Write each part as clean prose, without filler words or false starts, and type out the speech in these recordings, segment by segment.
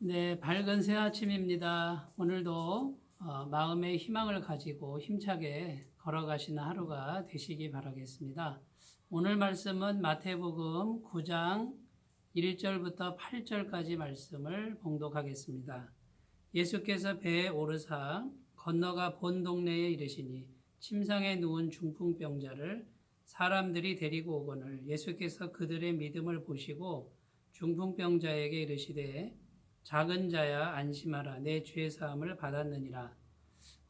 네, 밝은 새 아침입니다. 오늘도 마음의 희망을 가지고 힘차게 걸어가시는 하루가 되시기 바라겠습니다. 오늘 말씀은 마태복음 9장 1절부터 8절까지 말씀을 봉독하겠습니다. 예수께서 배에 오르사 건너가 본 동네에 이르시니 침상에 누운 중풍병자를 사람들이 데리고 오거늘 예수께서 그들의 믿음을 보시고 중풍병자에게 이르시되 작은 자야 안심하라 내 죄 사함을 받았느니라.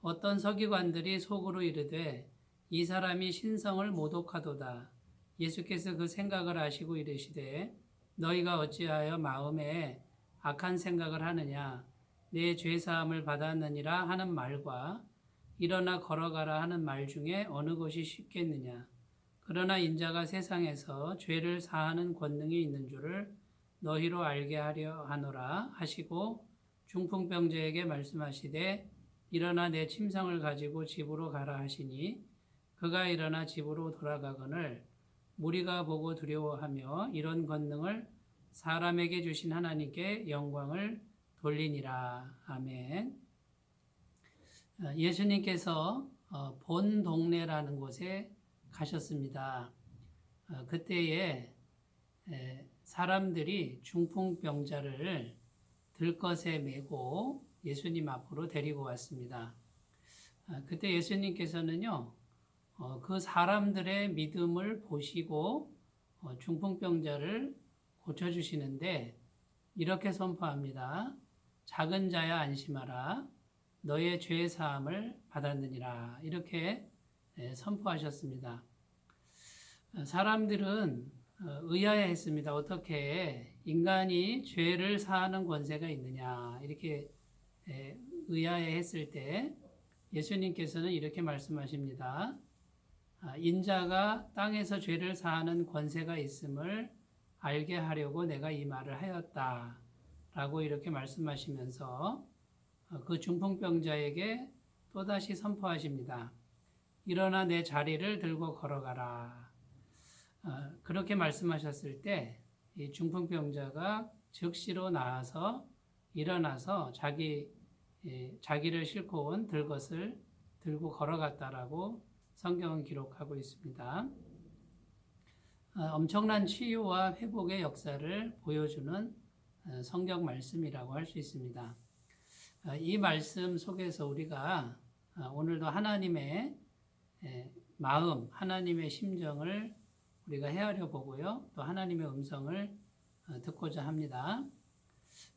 어떤 서기관들이 속으로 이르되 이 사람이 신성을 모독하도다. 예수께서 그 생각을 아시고 이르시되 너희가 어찌하여 마음에 악한 생각을 하느냐. 내 죄 사함을 받았느니라 하는 말과 일어나 걸어가라 하는 말 중에 어느 것이 쉽겠느냐. 그러나 인자가 세상에서 죄를 사하는 권능이 있는 줄을 너희로 알게 하려 하노라 하시고 중풍병자에게 말씀하시되 일어나 내 침상을 가지고 집으로 가라 하시니 그가 일어나 집으로 돌아가거늘 무리가 보고 두려워하며 이런 권능을 사람에게 주신 하나님께 영광을 돌리니라. 아멘. 예수님께서 본 동네라는 곳에 가셨습니다. 그때에 사람들이 중풍병자를 들것에 메고 예수님 앞으로 데리고 왔습니다. 그때 예수님께서는요, 그 사람들의 믿음을 보시고 중풍병자를 고쳐주시는데 이렇게 선포합니다. 작은 자야 안심하라. 너의 죄 사함을 받았느니라. 이렇게 선포하셨습니다. 사람들은 의아해했습니다. 어떻게 인간이 죄를 사하는 권세가 있느냐 이렇게 의아해했을 때 예수님께서는 이렇게 말씀하십니다. 인자가 땅에서 죄를 사하는 권세가 있음을 알게 하려고 내가 이 말을 하였다 라고 이렇게 말씀하시면서 그 중풍병자에게 또다시 선포하십니다. 일어나 내 자리를 들고 걸어가라. 그렇게 말씀하셨을 때 이 중풍병자가 즉시로 나와서 일어나서 자기를 싣고 온 들것을 들고 걸어갔다라고 성경은 기록하고 있습니다. 엄청난 치유와 회복의 역사를 보여주는 성경 말씀이라고 할 수 있습니다. 이 말씀 속에서 우리가 오늘도 하나님의 마음, 하나님의 심정을 우리가 헤아려 보고요. 또 하나님의 음성을 듣고자 합니다.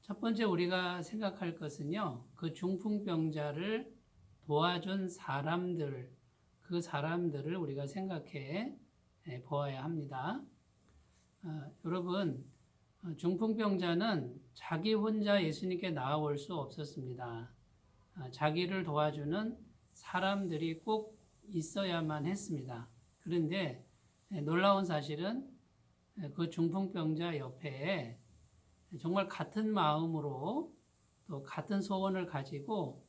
첫 번째 우리가 생각할 것은요. 그 중풍병자를 도와준 사람들, 그 사람들을 우리가 생각해 보아야 합니다. 여러분, 중풍병자는 자기 혼자 예수님께 나아올 수 없었습니다. 자기를 도와주는 사람들이 꼭 있어야만 했습니다. 그런데 놀라운 사실은 그 중풍병자 옆에 정말 같은 마음으로 또 같은 소원을 가지고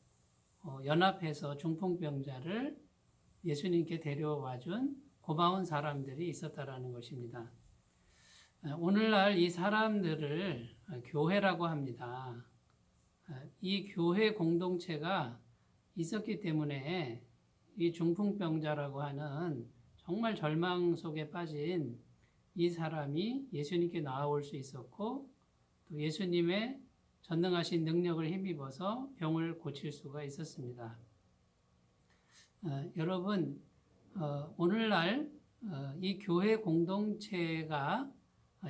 연합해서 중풍병자를 예수님께 데려와 준 고마운 사람들이 있었다라는 것입니다. 오늘날 이 사람들을 교회라고 합니다. 이 교회 공동체가 있었기 때문에 이 중풍병자라고 하는 정말 절망 속에 빠진 이 사람이 예수님께 나아올 수 있었고 또 예수님의 전능하신 능력을 힘입어서 병을 고칠 수가 있었습니다. 여러분, 오늘날 이 교회 공동체가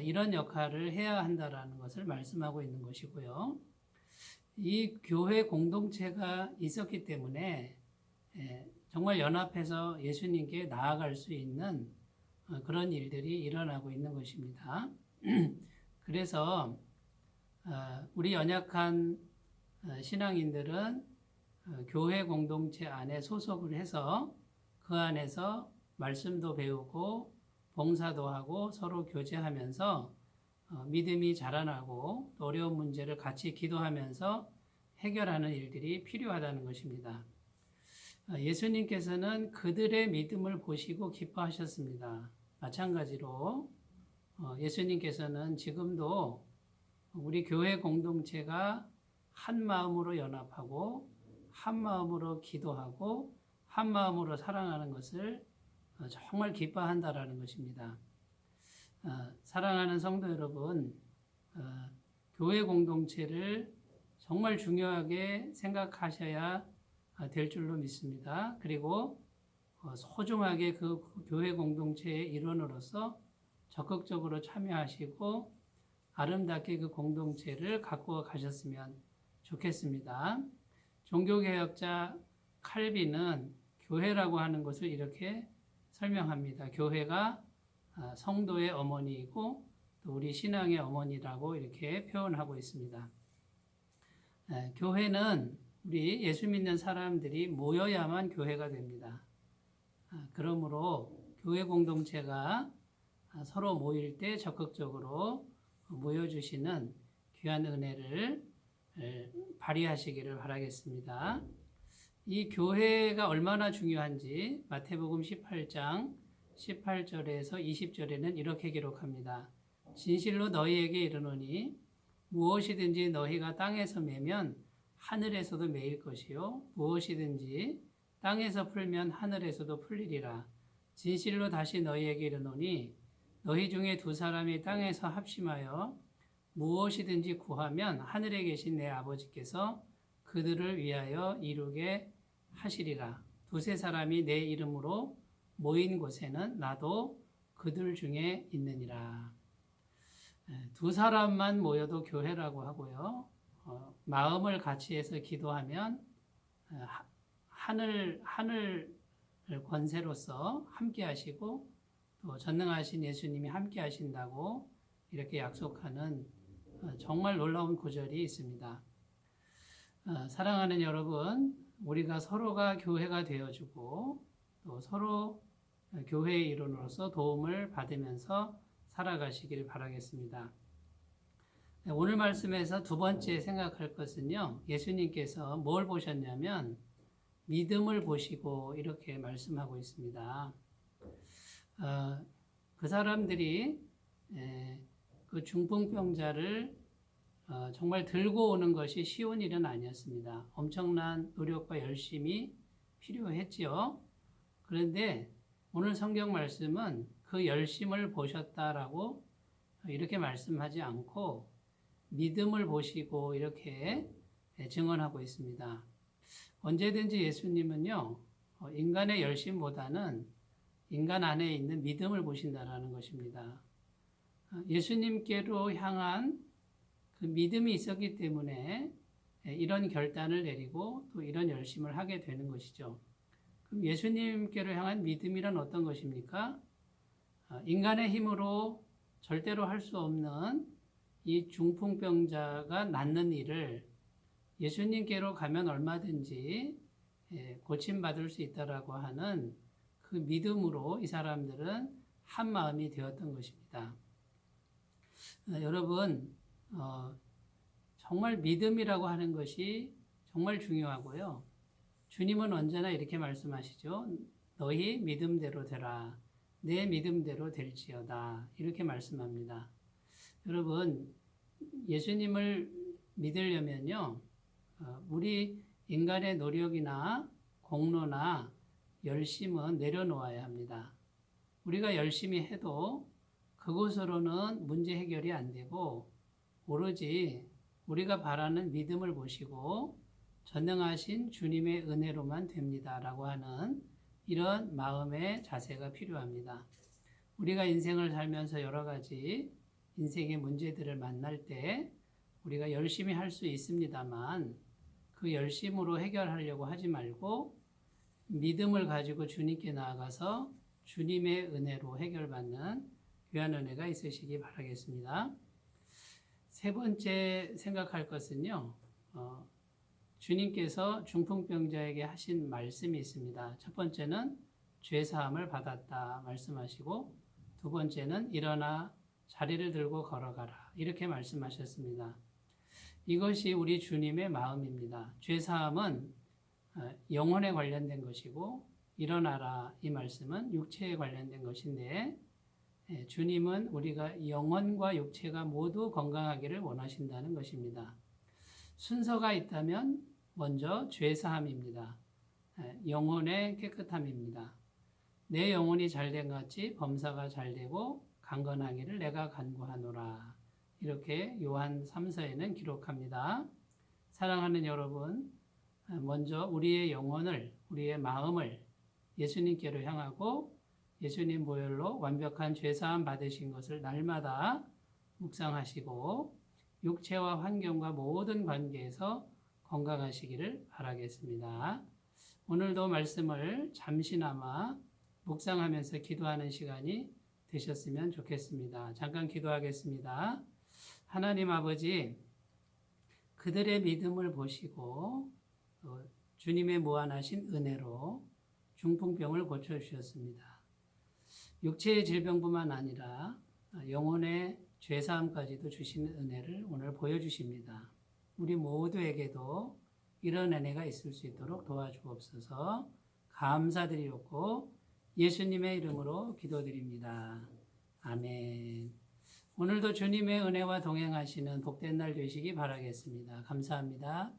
이런 역할을 해야 한다라는 것을 말씀하고 있는 것이고요. 이 교회 공동체가 있었기 때문에 정말 연합해서 예수님께 나아갈 수 있는 그런 일들이 일어나고 있는 것입니다. 그래서 우리 연약한 신앙인들은 교회 공동체 안에 소속을 해서 그 안에서 말씀도 배우고 봉사도 하고 서로 교제하면서 믿음이 자라나고 어려운 문제를 같이 기도하면서 해결하는 일들이 필요하다는 것입니다. 예수님께서는 그들의 믿음을 보시고 기뻐하셨습니다. 마찬가지로 예수님께서는 지금도 우리 교회 공동체가 한 마음으로 연합하고 한 마음으로 기도하고 한 마음으로 사랑하는 것을 정말 기뻐한다라는 것입니다. 사랑하는 성도 여러분, 교회 공동체를 정말 중요하게 생각하셔야 될 줄로 믿습니다. 그리고 소중하게 그 교회 공동체의 일원으로서 적극적으로 참여하시고 아름답게 그 공동체를 가꾸어 가셨으면 좋겠습니다. 종교개혁자 칼빈은 교회라고 하는 것을 이렇게 설명합니다. 교회가 성도의 어머니이고 또 우리 신앙의 어머니라고 이렇게 표현하고 있습니다. 교회는 우리 예수 믿는 사람들이 모여야만 교회가 됩니다. 그러므로 교회 공동체가 서로 모일 때 적극적으로 모여주시는 귀한 은혜를 발휘하시기를 바라겠습니다. 이 교회가 얼마나 중요한지 마태복음 18장 18절에서 20절에는 이렇게 기록합니다. 진실로 너희에게 이르노니 무엇이든지 너희가 땅에서 매면 하늘에서도 매일 것이요 무엇이든지 땅에서 풀면 하늘에서도 풀리리라. 진실로 다시 너희에게 이르노니 너희 중에 두 사람이 땅에서 합심하여 무엇이든지 구하면 하늘에 계신 내 아버지께서 그들을 위하여 이루게 하시리라. 두세 사람이 내 이름으로 모인 곳에는 나도 그들 중에 있느니라. 두 사람만 모여도 교회라고 하고요. 마음을 같이 해서 기도하면 하늘 권세로서 함께 하시고 또 전능하신 예수님이 함께 하신다고 이렇게 약속하는 정말 놀라운 구절이 있습니다. 사랑하는 여러분, 우리가 서로가 교회가 되어주고 또 서로 교회의 일원으로서 도움을 받으면서 살아가시길 바라겠습니다. 오늘 말씀에서 두 번째 생각할 것은요, 예수님께서 뭘 보셨냐면 믿음을 보시고 이렇게 말씀하고 있습니다. 그 사람들이 그 중풍병자를 정말 들고 오는 것이 쉬운 일은 아니었습니다. 엄청난 노력과 열심이 필요했지요. 그런데 오늘 성경 말씀은 그 열심을 보셨다라고 이렇게 말씀하지 않고 믿음을 보시고 이렇게 증언하고 있습니다. 언제든지 예수님은요, 인간의 열심보다는 인간 안에 있는 믿음을 보신다라는 것입니다. 예수님께로 향한 그 믿음이 있었기 때문에 이런 결단을 내리고 또 이런 열심을 하게 되는 것이죠. 그럼 예수님께로 향한 믿음이란 어떤 것입니까? 인간의 힘으로 절대로 할 수 없는 이 중풍병자가 낫는 일을 예수님께로 가면 얼마든지 고침받을 수 있다라고 하는 그 믿음으로 이 사람들은 한 마음이 되었던 것입니다. 여러분, 정말 믿음이라고 하는 것이 정말 중요하고요. 주님은 언제나 이렇게 말씀하시죠. 너희 믿음대로 되라. 내 믿음대로 될지어다. 이렇게 말씀합니다. 여러분, 예수님을 믿으려면요, 우리 인간의 노력이나 공로나 열심은 내려놓아야 합니다. 우리가 열심히 해도 그것으로는 문제 해결이 안 되고 오로지 우리가 바라는 믿음을 보시고 전능하신 주님의 은혜로만 됩니다라고 하는 이런 마음의 자세가 필요합니다. 우리가 인생을 살면서 여러 가지 인생의 문제들을 만날 때 우리가 열심히 할 수 있습니다만 그 열심으로 해결하려고 하지 말고 믿음을 가지고 주님께 나아가서 주님의 은혜로 해결받는 귀한 은혜가 있으시기 바라겠습니다. 세 번째 생각할 것은요, 주님께서 중풍병자에게 하신 말씀이 있습니다. 첫 번째는 죄사함을 받았다 말씀하시고 두 번째는 일어나 자리를 들고 걸어가라 이렇게 말씀하셨습니다. 이것이 우리 주님의 마음입니다. 죄사함은 영혼에 관련된 것이고 일어나라 이 말씀은 육체에 관련된 것인데 주님은 우리가 영혼과 육체가 모두 건강하기를 원하신다는 것입니다. 순서가 있다면 먼저 죄사함입니다. 영혼의 깨끗함입니다. 내 영혼이 잘된 같이 범사가 잘되고 강건하기를 내가 간구하노라. 이렇게 요한 3서에는 기록합니다. 사랑하는 여러분, 먼저 우리의 영혼을, 우리의 마음을 예수님께로 향하고 예수님 보혈로 완벽한 죄사함 받으신 것을 날마다 묵상하시고 육체와 환경과 모든 관계에서 건강하시기를 바라겠습니다. 오늘도 말씀을 잠시나마 묵상하면서 기도하는 시간이 되셨으면 좋겠습니다. 잠깐 기도하겠습니다. 하나님 아버지, 그들의 믿음을 보시고 주님의 무한하신 은혜로 중풍병을 고쳐주셨습니다. 육체의 질병뿐만 아니라 영혼의 죄사함까지도 주시는 은혜를 오늘 보여주십니다. 우리 모두에게도 이런 은혜가 있을 수 있도록 도와주옵소서. 감사드리옵고 예수님의 이름으로 기도드립니다. 아멘. 오늘도 주님의 은혜와 동행하시는 복된 날 되시기 바라겠습니다. 감사합니다.